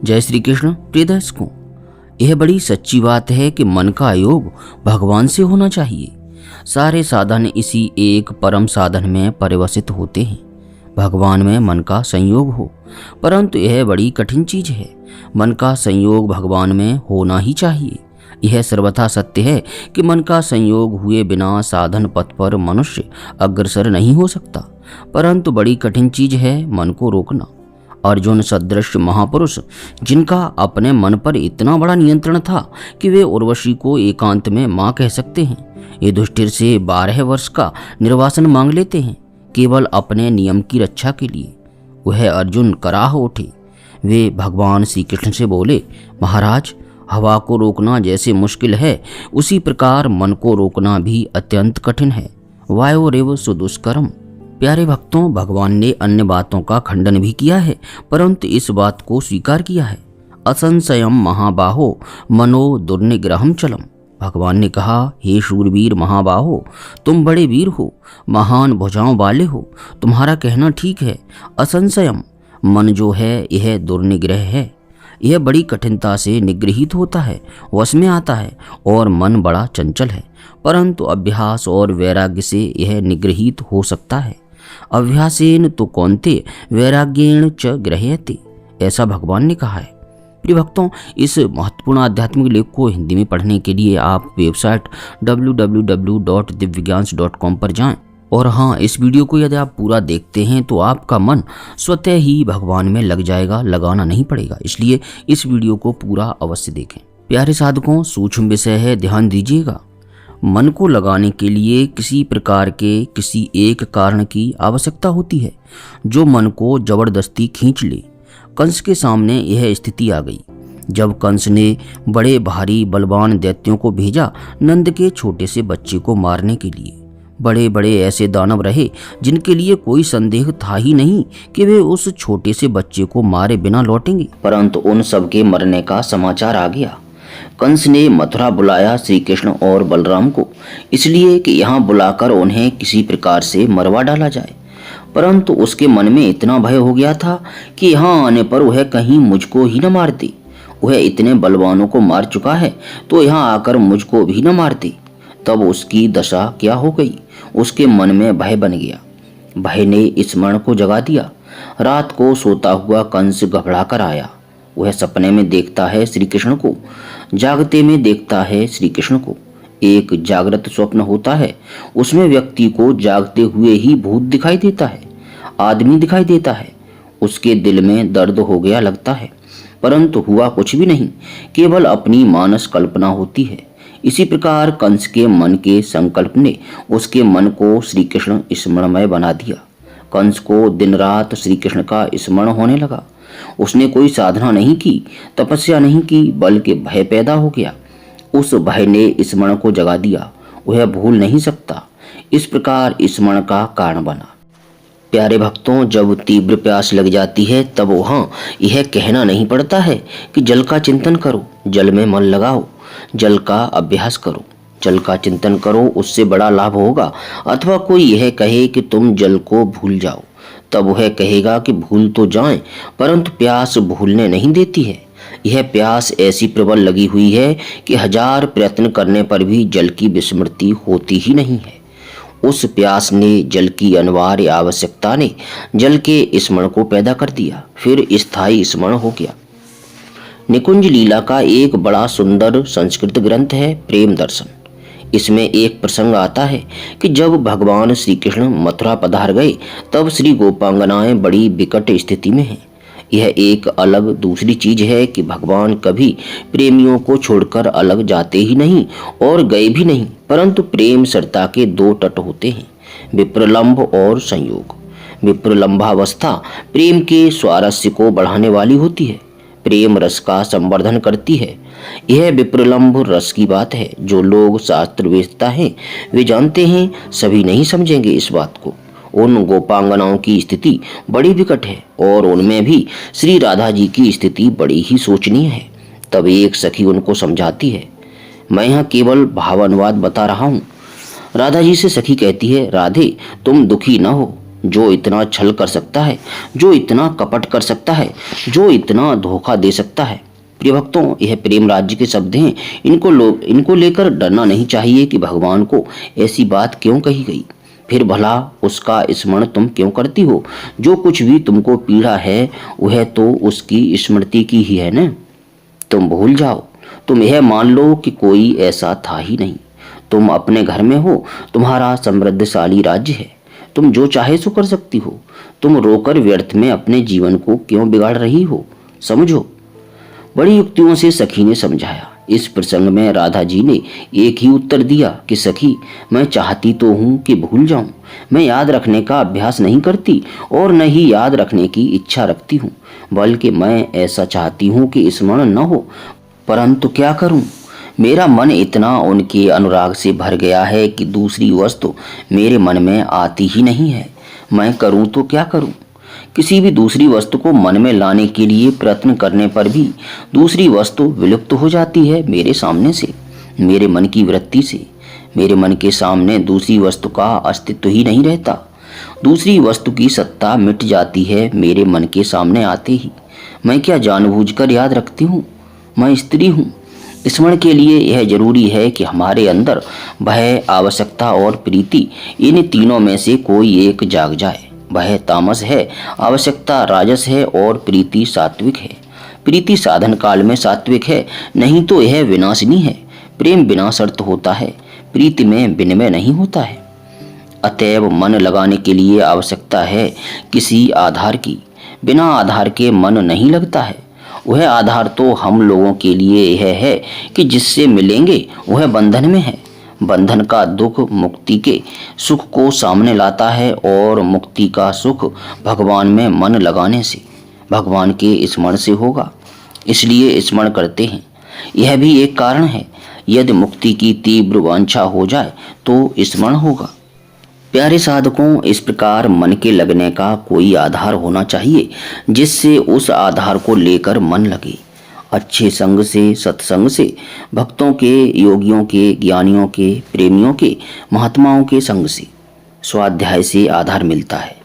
जय श्री कृष्ण। प्रिय दर्शकों, यह बड़ी सच्ची बात है कि मन का योग भगवान से होना चाहिए। सारे साधन इसी एक परम साधन में परिवर्तित होते हैं, भगवान में मन का संयोग हो। परंतु यह बड़ी कठिन चीज है। मन का संयोग भगवान में होना ही चाहिए। यह सर्वथा सत्य है कि मन का संयोग हुए बिना साधन पथ पर मनुष्य अग्रसर नहीं हो सकता। परंतु बड़ी कठिन चीज है मन को रोकना। अर्जुन सदृश महापुरुष, जिनका अपने मन पर इतना बड़ा नियंत्रण था कि वे उर्वशी को एकांत में मां कह सकते हैं, युधिष्ठिर से 12 वर्ष का निर्वासन मांग लेते हैं केवल अपने नियम की रक्षा के लिए। वह अर्जुन कराह उठे। वे भगवान श्री कृष्ण से बोले, महाराज, हवा को रोकना जैसे मुश्किल है, उसी प्रकार मन को रोकना भी अत्यंत कठिन है। वायोरेव सुदुष्करम। प्यारे भक्तों, भगवान ने अन्य बातों का खंडन भी किया है, परंतु इस बात को स्वीकार किया है। असंशयम महाबाहो मनो दुर्निग्रहम चलम। भगवान ने कहा, हे शूरवीर महाबाहो, तुम बड़े वीर हो, महान भुजाओं वाले हो, तुम्हारा कहना ठीक है। असंशयम, मन जो है यह दुर्निग्रह है। यह बड़ी कठिनता से निगृहित होता है, वश में आता है, और मन बड़ा चंचल है। परंतु अभ्यास और वैराग्य से यह निगृहित हो सकता है। अभ्यासेन तो कौन्ते वैराग्येण च गृह्यते, ऐसा भगवान ने कहा है। प्रिय भक्तों, इस महत्वपूर्ण आध्यात्मिक लेख को हिंदी में पढ़ने के लिए आप वेबसाइट www.divyagyan.com पर जाएं। और हाँ, इस वीडियो को यदि आप पूरा देखते हैं तो आपका मन स्वतः ही भगवान में लग जाएगा, लगाना नहीं पड़ेगा। इसलिए इस वीडियो को पूरा अवश्य देखें। प्यारे साधकों, सूक्ष्म विषय है, ध्यान दीजिएगा। मन को लगाने के लिए किसी प्रकार के किसी एक कारण की आवश्यकता होती है जो मन को जबरदस्ती खींच ले। कंस के सामने यह स्थिति आ गई जब कंस ने बड़े भारी बलवान दैत्यों को भेजा नंद के छोटे से बच्चे को मारने के लिए। बड़े बड़े ऐसे दानव रहे जिनके लिए कोई संदेह था ही नहीं कि वे उस छोटे से बच्चे को मारे बिना लौटेंगे, परंतु उन सब के मरने का समाचार आ गया। कंस ने मथुरा बुलाया श्री कृष्ण और बलराम को, इसलिए कि यहाँ बुलाकर उन्हें किसी प्रकार से मरवा डाला जाए। परंतु उसके मन में इतना भय हो गया था कि यहाँ आने पर वह कहीं मुझको ही न मार दे। वह इतने बलवानों को मार चुका है तो यहाँ आकर मुझको भी न मार दे। तब उसकी दशा क्या हो गई। उसके मन में भय बन गया। भय ने स्मरण को जगा दिया। रात को सोता हुआ कंस घबरा कर आया। वह सपने में देखता है श्री कृष्ण को, जागते में देखता है श्री कृष्ण को। एक जागृत स्वप्न होता है, उसमें व्यक्ति को जागते हुए ही भूत दिखाई देता है, आदमी दिखाई देता है। उसके दिल में दर्द हो गया लगता है, परंतु हुआ कुछ भी नहीं, केवल अपनी मानस कल्पना होती है। इसी प्रकार कंस के मन के संकल्प ने उसके मन को श्री कृष्ण स्मरणमय बना दिया। कंस को दिन रात श्री कृष्ण का स्मरण होने लगा। उसने कोई साधना नहीं की, तपस्या नहीं की, बल्कि भय पैदा हो गया। उस भय ने स्मरण को जगा दिया। वह भूल नहीं सकता। इस प्रकार स्मरण का कारण बना। प्यारे भक्तों, जब तीव्र प्यास लग जाती है तब वहाँ यह कहना नहीं पड़ता है कि जल का चिंतन करो, जल में मन लगाओ, जल का अभ्यास करो, जल का चिंतन करो, उससे बड़ा लाभ होगा। अथवा कोई यह कहे कि तुम जल को भूल जाओ, तब वह कहेगा कि भूल तो जाएं, परंतु प्यास भूलने नहीं देती है। यह प्यास ऐसी प्रबल लगी हुई है कि 1000 प्रयत्न करने पर भी जल की विस्मृति होती ही नहीं है। उस प्यास ने, जल की अनिवार्य आवश्यकता ने जल के स्मरण को पैदा कर दिया, फिर स्थायी स्मरण हो गया। निकुंज लीला का एक बड़ा सुंदर संस्कृत ग्रंथ है प्रेम दर्शन। इसमें एक प्रसंग आता है कि जब भगवान श्री कृष्ण मथुरा पधार गए तब श्री गोपांगनाएं बड़ी विकट स्थिति में हैं। यह एक अलग दूसरी चीज है कि भगवान कभी प्रेमियों को छोड़कर अलग जाते ही नहीं और गए भी नहीं, परंतु प्रेम सरता के 2 तट होते हैं, विप्रलंभ और संयोग। विप्रलंभावस्था प्रेम के स्वारस्य को बढ़ाने वाली होती है, प्रेम रस का संवर्धन करती है। यह विप्रलंभ रस की बात है। जो लोग शास्त्र वेदता हैं वे जानते हैं, सभी नहीं समझेंगे इस बात को। उन गोपांगनाओं की स्थिति बड़ी विकट है और उनमें भी श्री राधा जी की स्थिति बड़ी ही शोचनीय है। तब एक सखी उनको समझाती है। मैं यहाँ केवल भावानुवाद बता रहा हूँ। राधा जी से सखी कहती है, राधे तुम दुखी न हो, जो इतना छल कर सकता है, जो इतना कपट कर सकता है, जो इतना धोखा दे सकता है। प्रिय भक्तों, यह प्रेम राज्य के शब्द हैं। इनको लेकर डरना नहीं चाहिए कि भगवान को ऐसी बात क्यों कही गई। फिर भला उसका स्मरण तुम क्यों करती हो? जो कुछ भी तुमको पीड़ा है वह तो उसकी स्मृति की ही है न। तुम भूल जाओ, तुम यह मान लो कि कोई ऐसा था ही नहीं। तुम अपने घर में हो, तुम्हारा समृद्धशाली राज्य है, तुम जो चाहे सो कर सकती हो। तुम रोकर व्यर्थ में अपने जीवन को क्यों बिगाड़ रही हो? समझो। बड़ी युक्तियों से सखी ने समझाया। इस प्रसंग में राधा जी ने एक ही उत्तर दिया कि सखी, मैं चाहती तो हूँ कि भूल जाऊं। मैं याद रखने का अभ्यास नहीं करती और न ही याद रखने की इच्छा रखती हूँ, बल्कि मैं ऐसा चाहती हूँ कि स्मरण न हो। परंतु क्या करूं? मेरा मन इतना उनके अनुराग से भर गया है कि दूसरी वस्तु मेरे मन में आती ही नहीं है। मैं करूं तो क्या करूं? किसी भी दूसरी वस्तु को मन में लाने के लिए प्रयत्न करने पर भी दूसरी वस्तु विलुप्त हो जाती है मेरे सामने से, मेरे मन की वृत्ति से। मेरे मन के सामने दूसरी वस्तु का अस्तित्व ही नहीं रहता। दूसरी वस्तु की सत्ता मिट जाती है मेरे मन के सामने आते ही। मैं क्या जानबूझकर याद रखती हूँ? मैं स्त्री हूँ। स्मरण के लिए यह जरूरी है कि हमारे अंदर भय, आवश्यकता और प्रीति, इन तीनों में से कोई एक जाग जाए। भय तामस है, आवश्यकता राजस है और प्रीति सात्विक है। प्रीति साधन काल में सात्विक है, नहीं तो यह विनाशिनी है। प्रेम बिना शर्त होता है, प्रीति में विनिमय नहीं होता है। अतएव मन लगाने के लिए आवश्यकता है किसी आधार की। बिना आधार के मन नहीं लगता है। वह आधार तो हम लोगों के लिए यह है कि जिससे मिलेंगे वह बंधन में है। बंधन का दुख मुक्ति के सुख को सामने लाता है और मुक्ति का सुख भगवान में मन लगाने से, भगवान के स्मरण से होगा। इसलिए स्मरण करते हैं। यह भी एक कारण है। यदि मुक्ति की तीव्र वांछा हो जाए तो स्मरण होगा। प्यारे साधकों, इस प्रकार मन के लगने का कोई आधार होना चाहिए जिससे उस आधार को लेकर मन लगे। अच्छे संग से, सत्संग से, भक्तों के, योगियों के, ज्ञानियों के, प्रेमियों के, महात्माओं के संग से, स्वाध्याय से आधार मिलता है।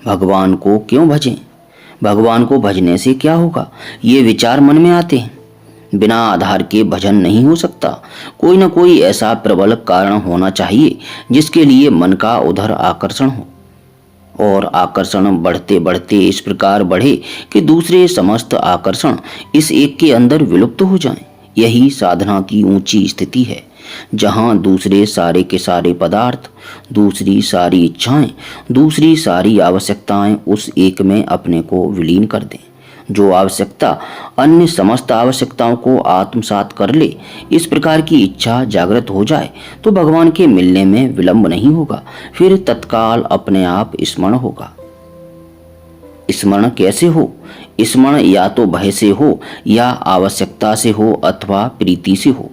भगवान को क्यों भजें? भगवान को भजने से क्या होगा? ये विचार मन में आते हैं। बिना आधार के भजन नहीं हो सकता। कोई न कोई ऐसा प्रबल कारण होना चाहिए जिसके लिए मन का उधर आकर्षण हो, और आकर्षण बढ़ते बढ़ते इस प्रकार बढ़े कि दूसरे समस्त आकर्षण इस एक के अंदर विलुप्त हो जाएं। यही साधना की ऊंची स्थिति है, जहां दूसरे सारे के सारे पदार्थ, दूसरी सारी इच्छाएं, दूसरी सारी आवश्यकताएं उस एक में अपने को विलीन कर दें। जो आवश्यकता अन्य समस्त आवश्यकताओं को आत्मसात कर ले, इस प्रकार की इच्छा जागृत हो जाए तो भगवान के मिलने में विलंब नहीं होगा। फिर तत्काल अपने आप स्मरण होगा। स्मरण कैसे हो? स्मरण या तो भय से हो, या आवश्यकता से हो, अथवा प्रीति से हो।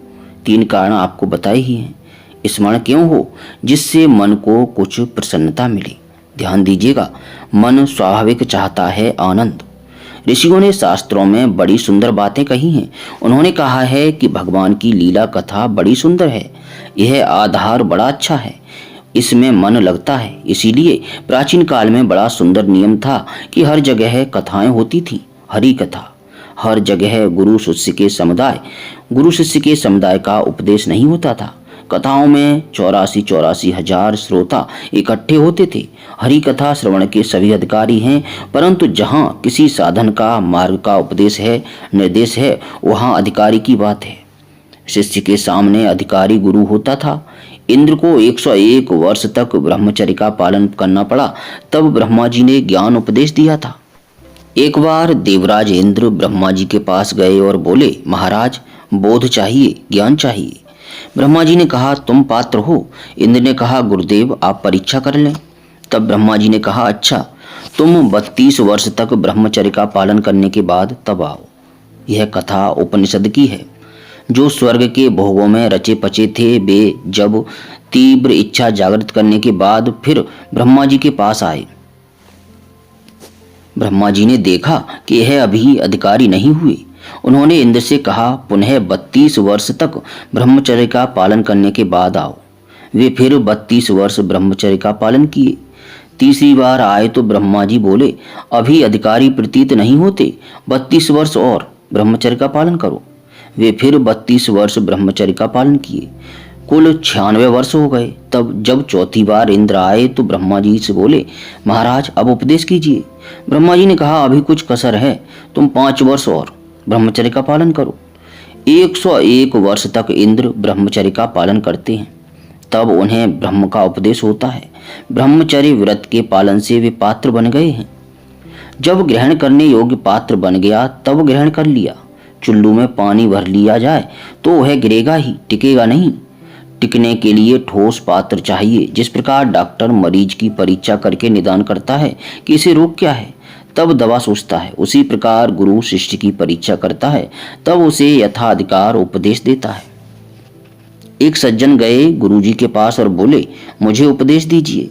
तीन कारण आपको बताए ही हैं। स्मरण क्यों हो? जिससे मन को कुछ प्रसन्नता मिले। ध्यान दीजिएगा, मन स्वाभाविक चाहता है आनंद। ऋषियों ने शास्त्रों में बड़ी सुंदर बातें कही हैं। उन्होंने कहा है कि भगवान की लीला कथा बड़ी सुंदर है। यह आधार बड़ा अच्छा है, इसमें मन लगता है। इसीलिए प्राचीन काल में बड़ा सुंदर नियम था कि हर जगह कथाएं होती थी, हरि कथा। हर जगह गुरु शिष्य के समुदाय का उपदेश नहीं होता था। कथाओं में 84 हजार श्रोता इकट्ठे होते थे। हरि कथा श्रवण के सभी अधिकारी हैं, परंतु जहाँ किसी साधन का, मार्ग का उपदेश है, निर्देश है, वहाँ अधिकारी की बात है। शिष्य के सामने अधिकारी गुरु होता था। इंद्र को 101 वर्ष तक ब्रह्मचर्य का पालन करना पड़ा, तब ब्रह्मा जी ने ज्ञान उपदेश दिया था। एक बार देवराज इंद्र ब्रह्मा जी के पास गए और बोले, महाराज, बोध चाहिए, ज्ञान चाहिए। ब्रह्मा जी ने कहा, तुम पात्र हो। इंद्र ने कहा, गुरुदेव आप परीक्षा कर लें। तब ब्रह्मा जी ने कहा, अच्छा, तुम 32 वर्ष तक ब्रह्मचर्य का पालन करने के बाद तब आओ। यह कथा उपनिषद की है। जो स्वर्ग के भोगों में रचे पचे थे, वे जब तीव्र इच्छा जागृत करने के बाद फिर ब्रह्मा जी के पास आए। ब्रह्मा जी ने देखा कि यह अभी अधिकारी नहीं हुए। उन्होंने इंद्र से कहा, पुनः 32 वर्ष तक ब्रह्मचर्य का पालन करने के बाद आओ। वे फिर 32 वर्ष ब्रह्मचर्य का पालन किए। तीसरी बार आए तो ब्रह्मा जी बोले, अभी अधिकारी प्रतीत नहीं होते, 32 वर्ष और ब्रह्मचर्य का पालन करो। वे फिर 32 वर्ष ब्रह्मचर्य का पालन किए। कुल 96 वर्ष हो गए। तब जब चौथी बार इंद्र आए तो ब्रह्मा जी से बोले, महाराज अब उपदेश कीजिए। ब्रह्मा जी ने कहा, अभी कुछ कसर है, तुम 5 वर्ष और ब्रह्मचर्य का पालन करो। 101 वर्ष तक इंद्र ब्रह्मचर्य का पालन करते हैं, तब उन्हें ब्रह्म का उपदेश होता है। ब्रह्मचर्य व्रत के पालन से वे पात्र बन गए हैं। जब ग्रहण करने योग्य पात्र बन गया तब ग्रहण कर लिया। चुल्लू में पानी भर लिया जाए तो वह गिरेगा ही, टिकेगा नहीं। टिकने के लिए ठोस पात्र चाहिए। जिस प्रकार डॉक्टर मरीज की परीक्षा करके निदान करता है कि इसे रोग क्या है, तब दवा सोचता है, उसी प्रकार गुरु शिष्य की परीक्षा करता है, तब उसे यथाधिकार उपदेश देता है। एक सज्जन गए गुरुजी के पास और बोले, मुझे उपदेश दीजिए।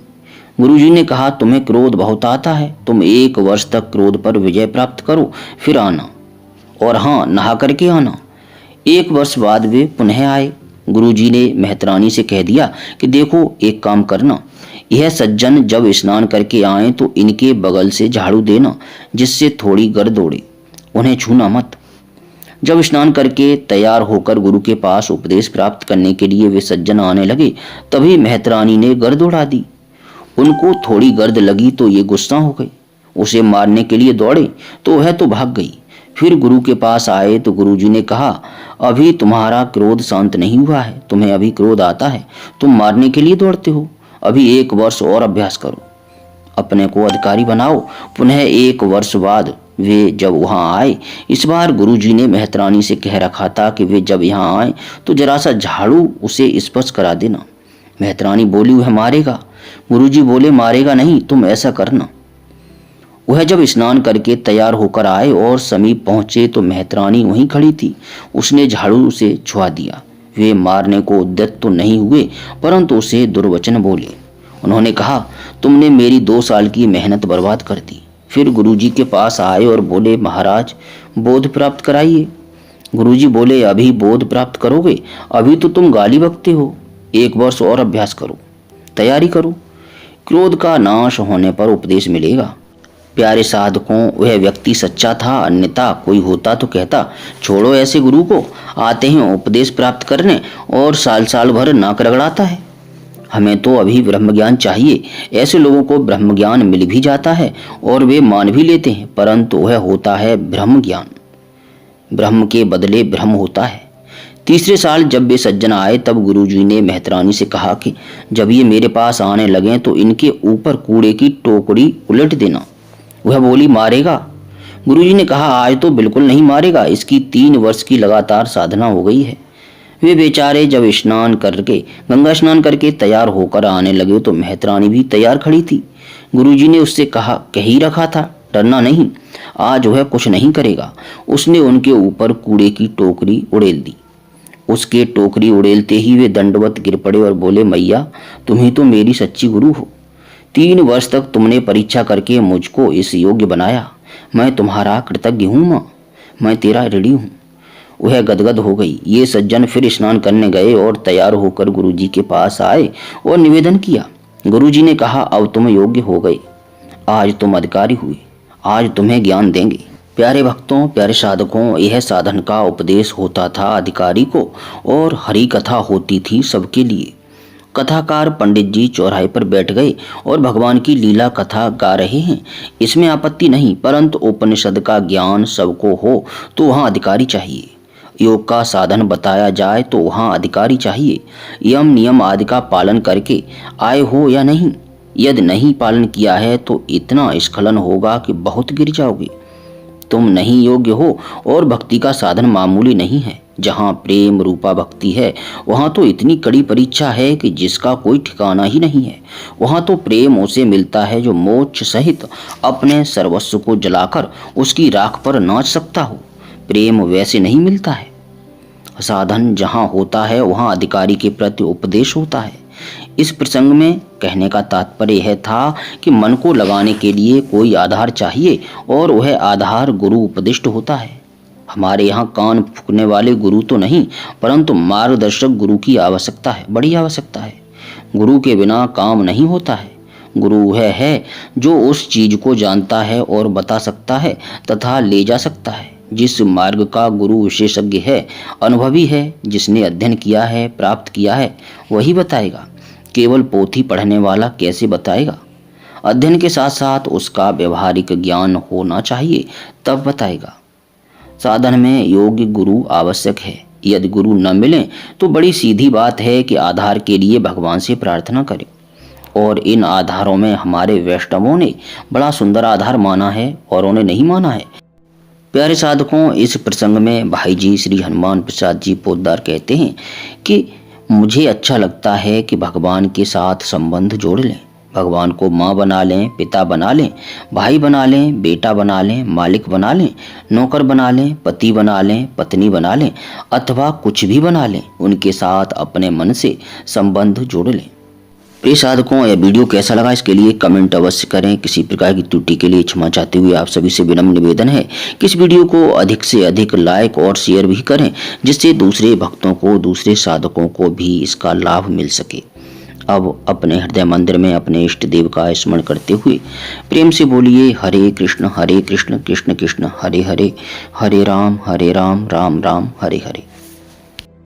गुरुजी ने कहा, तुम्हें क्रोध बहुत आता है, तुम 1 वर्ष तक क्रोध पर विजय प्राप्त करो, फिर आना, और हाँ, नहा करके आना। 1 वर्ष बाद वे पुनः आए। गुरुजी ने मेहतरानी से कह दिया कि देखो, एक काम करना, यह सज्जन जब स्नान करके आए तो इनके बगल से झाड़ू देना, जिससे थोड़ी गर्द उड़े, उन्हें छूना मत। जब स्नान करके तैयार होकर गुरु के पास उपदेश प्राप्त करने के लिए वे सज्जन आने लगे, तभी मेहतरानी ने गर्द उड़ा दी। उनको थोड़ी गर्द लगी तो ये गुस्सा हो गए, उसे मारने के लिए दौड़े तो वह तो भाग गई। फिर गुरु के पास आए तो गुरुजी ने कहा, अभी तुम्हारा क्रोध शांत नहीं हुआ है, तुम्हें अभी क्रोध आता है, तुम मारने के लिए दौड़ते हो, अभी 1 वर्ष और अभ्यास करो, अपने को अधिकारी बनाओ। पुनः 1 वर्ष बाद वे जब वहां आए, इस बार गुरुजी ने मेहतरानी से कह रखा था कि वे जब यहाँ आए तो जरा सा झाड़ू उसे स्पर्श करा देना। मेहतरानी बोली, वह मारेगा। गुरुजी बोले, मारेगा नहीं, तुम ऐसा करना। वह जब स्नान करके तैयार होकर आए और समीप पहुंचे तो मेहतरानी वहीं खड़ी थी। उसने झाड़ू से छुआ दिया। वे मारने को उद्यत तो नहीं हुए, परंतु उसे दुर्वचन बोले। उन्होंने कहा, तुमने मेरी 2 साल की मेहनत बर्बाद कर दी। फिर गुरुजी के पास आए और बोले, महाराज बोध प्राप्त कराइए। गुरुजी बोले, अभी बोध प्राप्त करोगे? अभी तो तुम गाली बकते हो, 1 वर्ष और अभ्यास करो, तैयारी करो, क्रोध का नाश होने पर उपदेश मिलेगा। प्यारे साधकों, वह व्यक्ति सच्चा था, अन्यथा कोई होता तो कहता, छोड़ो ऐसे गुरु को, आते हैं उपदेश प्राप्त करने और साल साल भर नाक रगड़ाता है। हमें तो अभी ब्रह्म ज्ञान चाहिए। ऐसे लोगों को ब्रह्म ज्ञान मिल भी जाता है और वे मान भी लेते हैं, परंतु वह होता है ब्रह्म ज्ञान। ब्रह्म के बदले ब्रह्म होता है। तीसरे साल जब वे सज्जन आए तब गुरुजी ने मेहतरानी से कहा कि जब ये मेरे पास आने लगे तो इनके ऊपर कूड़े की टोकरी उलट देना। वह बोली, मारेगा? गुरुजी ने कहा, आज तो बिल्कुल नहीं मारेगा, इसकी 3 वर्ष की लगातार साधना हो गई है। वे बेचारे जब गंगा स्नान करके तैयार होकर आने लगे तो मेहतरानी भी तैयार खड़ी थी। गुरुजी ने उससे कहा, कह ही रखा था, डरना नहीं, आज वह कुछ नहीं करेगा। उसने उनके ऊपर कूड़े की टोकरी उड़ेल दी। उसके टोकरी उड़ेलते ही वे दंडवत गिर पड़े और बोले, मैया तुम ही तो मेरी सच्ची गुरु हो। 3 वर्ष तक तुमने परीक्षा करके मुझको इस योग्य बनाया। मैं तुम्हारा कृतज्ञ हूँ माँ, मैं तेरा ऋणी हूँ। वह गदगद हो गई। ये सज्जन फिर स्नान करने गए और तैयार होकर गुरुजी के पास आए और निवेदन किया। गुरुजी ने कहा, अब तुम योग्य हो गए, आज तुम अधिकारी हुए, आज तुम्हें ज्ञान देंगे। प्यारे भक्तों, प्यारे साधकों, यह साधन का उपदेश होता था अधिकारी को और हरि कथा होती थी सबके लिए। कथाकार पंडित जी चौराहे पर बैठ गए और भगवान की लीला कथा गा रहे हैं, इसमें आपत्ति नहीं, परंतु उपनिषद का ज्ञान सबको हो तो वहाँ अधिकारी चाहिए। योग का साधन बताया जाए तो वहाँ अधिकारी चाहिए। यम नियम आदि का पालन करके आए हो या नहीं, यदि नहीं पालन किया है तो इतना स्खलन होगा कि बहुत गिर जाओगे। तुम नहीं योग्य हो और भक्ति का साधन मामूली नहीं है। जहाँ प्रेम रूपा भक्ति है वहाँ तो इतनी कड़ी परीक्षा है कि जिसका कोई ठिकाना ही नहीं है। वहाँ तो प्रेम उसे मिलता है जो मोक्ष सहित अपने सर्वस्व को जलाकर उसकी राख पर नाच सकता हो। प्रेम वैसे नहीं मिलता है। साधन जहाँ होता है वहाँ अधिकारी के प्रति उपदेश होता है। इस प्रसंग में कहने का तात्पर्य यह था कि मन को लगाने के लिए कोई आधार चाहिए और वह आधार गुरु उपदिष्ट होता है। हमारे यहाँ कान फूकने वाले गुरु तो नहीं, परंतु मार्गदर्शक गुरु की आवश्यकता है, बड़ी आवश्यकता है। गुरु के बिना काम नहीं होता है। गुरु वह है जो उस चीज को जानता है और बता सकता है तथा ले जा सकता है। जिस मार्ग का गुरु विशेषज्ञ है, अनुभवी है, जिसने अध्ययन किया है, प्राप्त किया है, वही बताएगा। केवल पोथी पढ़ने वाला कैसे बताएगा? अध्ययन के साथ साथ उसका व्यवहारिक ज्ञान होना चाहिए, तब बताएगा। साधन में योग्य गुरु आवश्यक है। यदि गुरु न मिले तो बड़ी सीधी बात है कि आधार के लिए भगवान से प्रार्थना करें। और इन आधारों में हमारे वैष्णवों ने बड़ा सुंदर आधार माना है और उन्हें नहीं माना है। प्यारे साधकों, इस प्रसंग में भाई जी श्री हनुमान प्रसाद जी पोद्दार कहते हैं कि मुझे अच्छा लगता है कि भगवान के साथ संबंध जोड़ लें। भगवान को माँ बना लें, पिता बना लें, भाई बना लें, बेटा बना लें, मालिक बना लें, नौकर बना लें, पति बना लें, पत्नी बना लें, अथवा कुछ भी बना लें। उनके साथ अपने मन से संबंध जोड़ लें। प्रिय साधकों, यह वीडियो कैसा लगा इसके लिए कमेंट अवश्य करें। किसी प्रकार की त्रुटि के लिए क्षमा चाहते हुए आप सभी से विनम्र निवेदन है कि इस वीडियो को अधिक से अधिक लाइक और शेयर भी करें, जिससे दूसरे भक्तों को, दूसरे साधकों को भी इसका लाभ मिल सके। अब अपने हृदय मंदिर में अपने इष्ट देव का स्मरण करते हुए प्रेम से बोलिए हरे कृष्ण कृष्ण कृष्ण हरे हरे, हरे राम राम राम हरे हरे।